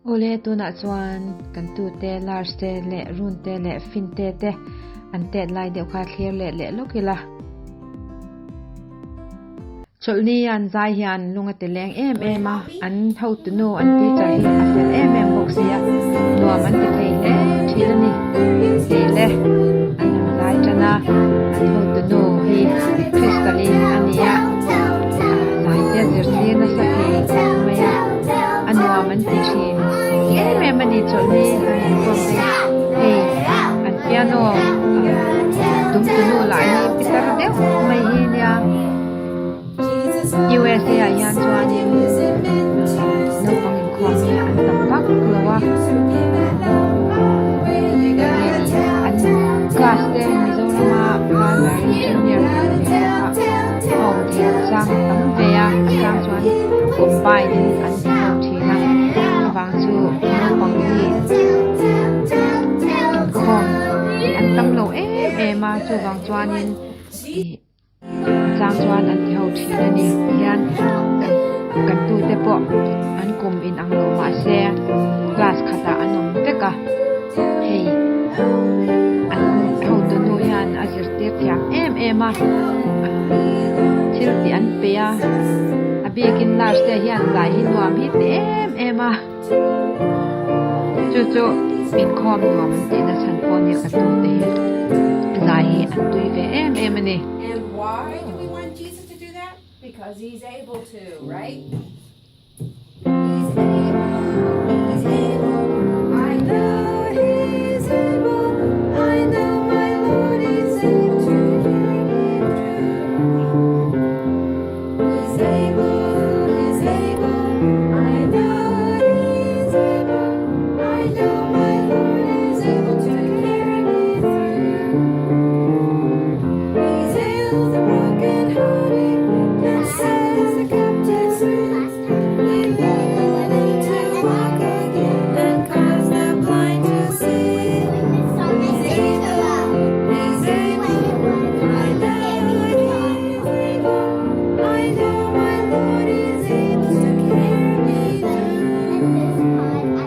Ole tu na chuan kan Tupate Lars te le Rune te le Finntea te an te lai deuh kha thlir le lokila Chawlhni an zai hian lunga te leng em a an ho tu no an ti cha hi a fel em boxia nuam an ti thei le thilani le an zai chana an ho tu no hi crystalline ania zai te zirti na sa hi maya an nuam an ti thin em ani Chawlhni an ko se hey an piano tum tu no lai ni pitar deuh mai hi nia USA yan chuan in no pang Inkhawm ni an tampak lawa an class te Mizorama primary junior home the sang tam ve a sang chuan combine an home thina wang chu no pang ni Inkhawm an tam lo ma chu wang chuan in Sang chuan an ho thina ni hian kan Tupate po an kum in ang lo ma se class khata anom veka hey an ho tu no hian azir te thiam em a thil ti an pe a abikin Lars te hian zai hi nuam hi te em a chu Inkhawm nuam an ti na san pon ni ka Tupate hi zai hi an tui ve em ani. Why do we want Jesus to do that? Because he's able to, right? He's able. I know he's able. I know my Lord is able to carry me through. He's able. He's able. I know he's able. I know my Lord is able to carry me through. He's able. The broken hearted and sets the captives free. He's able to walk again and cause the blind to see. He's able. He's able. I know he's able. I know my Lord is able to carry me through.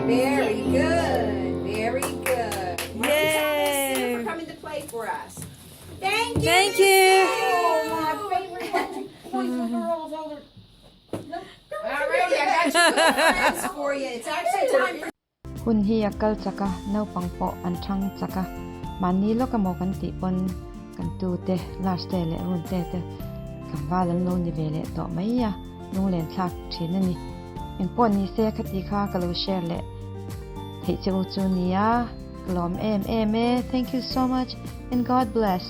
Very good. Very good. Yay! For coming to play for us. Thank you. Thank you. Alrighty, I got you friends for you. It's actually time for Hun hi akal chaka no pangpo an thang chaka mani lo ka mo kan ti pon kan Tupate Lars te le Rune te kan walan lo ni vele to mai ya lung len thak thina ni en pon ni se khati kha ka lo share le thei chu chu ni ya klom em thank you so much and God bless.